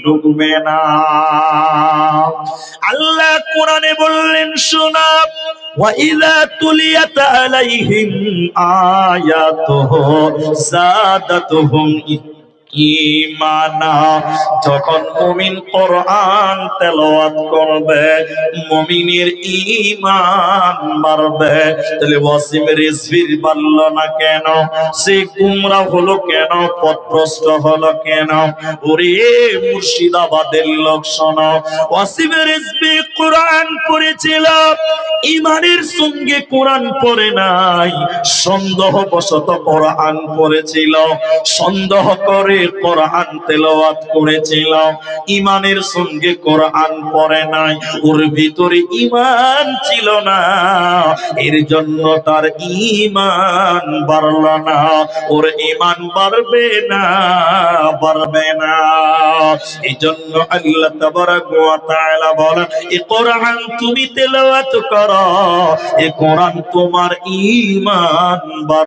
ঢুকবে না। আল্লাহ কোরআনে বললেন শোনা, ওয়াইযা তুলিয়াত আলাইহিম আয়াতুহু যাদাতুহুম ঈমানা। যখন মুমিন কোরআন তেলাওয়াত করবে মুমিনের ঈমান বাড়বে। তাহলে ওয়াসিম রিজভির বাড়ল না কেন? সে গুমরাহ হলো কেন? পথভ্রষ্ট হলো কেন? ওরে মুর্শিদাবাদের লোক শোনো, ওয়াসিম রিজভি কোরআন পড়েছিল, ঈমানের সঙ্গে কোরআন পড়ে নাই, সন্দেহবশত কোরআন পড়েছিল, সন্দেহ করে কোরআন তেলাওয়াত করেছিল, ঈমানের সঙ্গে কোরআন পড়ে নাই, ওর ভিতরে ঈমান ছিল না, এর জন্য তার ঈমান বাড়ল না। ওর ঈমান বাড়বে না, বাড়বে না। এই জন্য আল্লাহ তাবারাক ওয়া তাআলা বলেন, এই কোরআন তুমি তেলাওয়াত করো, এই কোরআন তোমার ঈমান